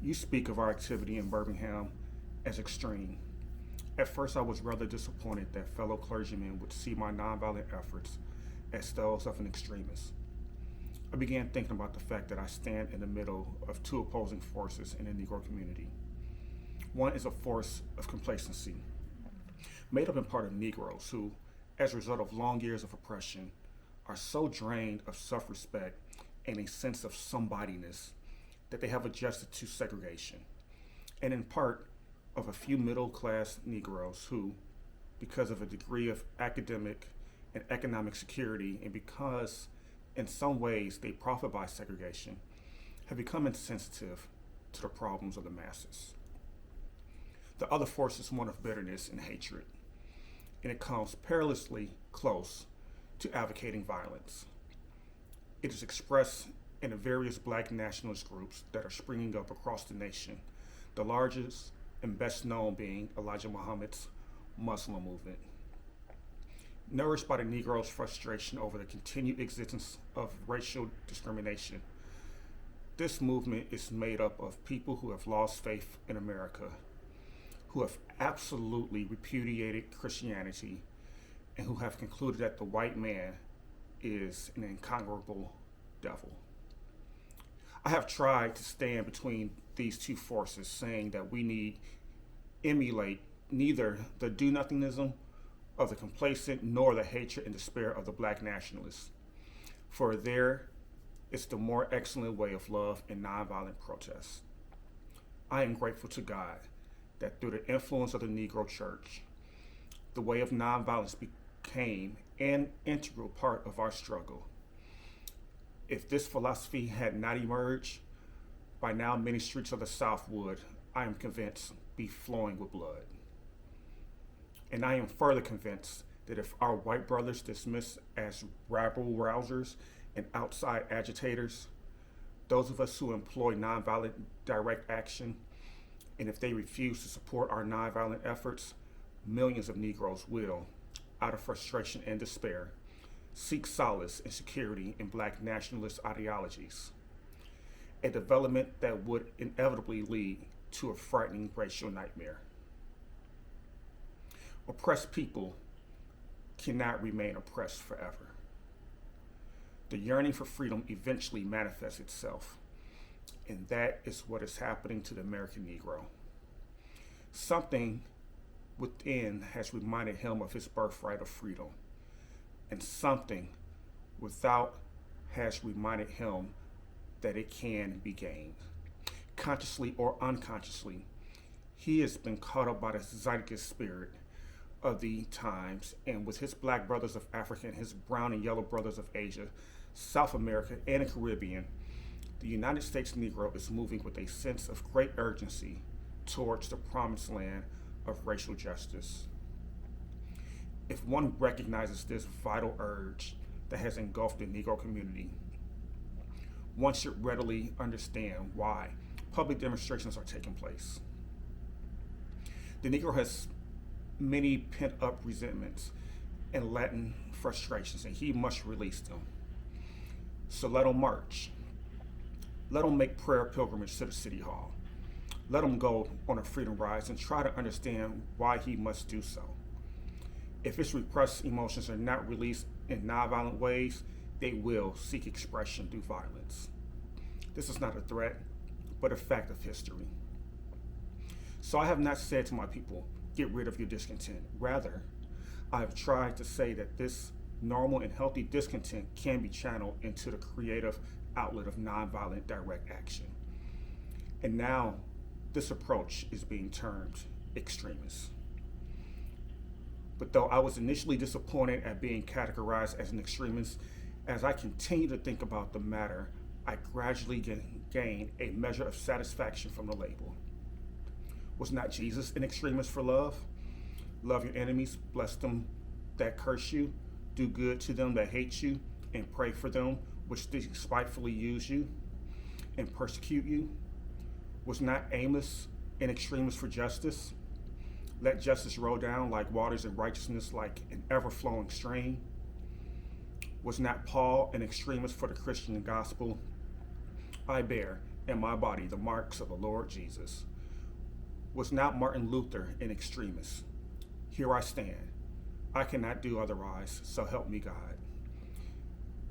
You speak of our activity in Birmingham as extreme. At first, I was rather disappointed that fellow clergymen would see my nonviolent efforts as those of an extremist. I began thinking about the fact that I stand in the middle of two opposing forces in the Negro community. One is a force of complacency, made up in part of Negroes who, as a result of long years of oppression, are so drained of self respect and a sense of somebodyness that they have adjusted to segregation, and in part of a few middle class Negroes who, because of a degree of academic and economic security, and because in some ways they profit by segregation, have become insensitive to the problems of the masses. The other force is one of bitterness and hatred, and it comes perilously close to advocating violence. It is expressed in the various black nationalist groups that are springing up across the nation, the largest and best known being Elijah Muhammad's Muslim movement. Nourished by the Negro's frustration over the continued existence of racial discrimination, this movement is made up of people who have lost faith in America, who have absolutely repudiated Christianity, and who have concluded that the white man is an inconquerable devil. I have tried to stand between these two forces, saying that we need emulate neither the do-nothingism of the complacent nor the hatred and despair of the black nationalists. For there is the more excellent way of love and nonviolent protest. I am grateful to God that through the influence of the Negro Church, the way of nonviolence became an integral part of our struggle. If this philosophy had not emerged, by now many streets of the South would, I am convinced, be flowing with blood. And I am further convinced that if our white brothers dismiss as rabble rousers and outside agitators those of us who employ nonviolent direct action, and if they refuse to support our nonviolent efforts, millions of Negroes will, out of frustration and despair, seek solace and security in black nationalist ideologies, a development that would inevitably lead to a frightening racial nightmare. Oppressed people cannot remain oppressed forever. The yearning for freedom eventually manifests itself, and that is what is happening to the American Negro. Something within has reminded him of his birthright of freedom, and something without has reminded him that it can be gained. Consciously or unconsciously, he has been caught up by the zeitgeist spirit of the times, and with his black brothers of Africa and his brown and yellow brothers of Asia, South America, and the Caribbean, the United States Negro is moving with a sense of great urgency towards the promised land of racial justice. If one recognizes this vital urge that has engulfed the Negro community, one should readily understand why public demonstrations are taking place. The Negro has many pent-up resentments and latent frustrations, and he must release them. So let him march. Let him make prayer pilgrimage to the City Hall. Let him go on a freedom rise and try to understand why he must do so. If his repressed emotions are not released in nonviolent ways, they will seek expression through violence. This is not a threat, but a fact of history. So I have not said to my people, get rid of your discontent. Rather, I have tried to say that this normal and healthy discontent can be channeled into the creative outlet of nonviolent direct action. And now this approach is being termed extremist. But though I was initially disappointed at being categorized as an extremist, as I continue to think about the matter, I gradually gain a measure of satisfaction from the label. Was not Jesus an extremist for love? Love your enemies, bless them that curse you, do good to them that hate you, and pray for them which despitefully use you and persecute you. Was not Amos an extremist for justice? Let justice roll down like waters and righteousness like an ever-flowing stream. Was not Paul an extremist for the Christian gospel? I bear in my body the marks of the Lord Jesus. Was not Martin Luther an extremist? Here I stand. I cannot do otherwise, so help me God.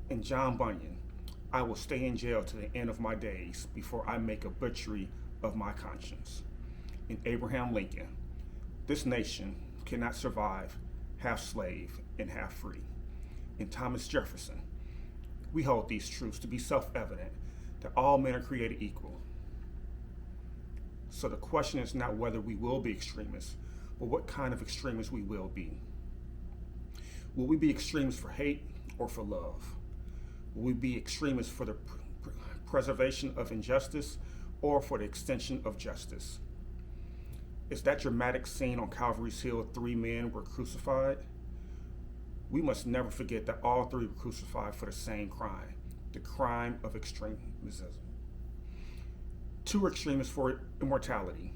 And John Bunyan, I will stay in jail to the end of my days before I make a butchery of my conscience. And Abraham Lincoln, this nation cannot survive half slave and half free. And Thomas Jefferson, we hold these truths to be self-evident, that all men are created equal. So the question is not whether we will be extremists, but what kind of extremists we will be. Will we be extremists for hate or for love? Will we be extremists for the preservation of injustice or for the extension of justice? Is that dramatic scene on Calvary's Hill, 3 men were crucified? We must never forget that all 3 were crucified for the same crime, the crime of extremism. 2 were extremists for immortality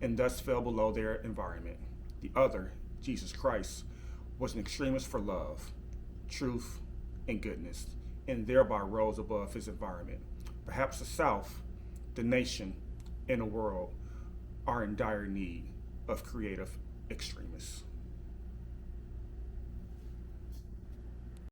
and thus fell below their environment. The other, Jesus Christ, was an extremist for love, truth, and goodness, and thereby rose above his environment. Perhaps the South, the nation, and the world are in dire need of creative extremists.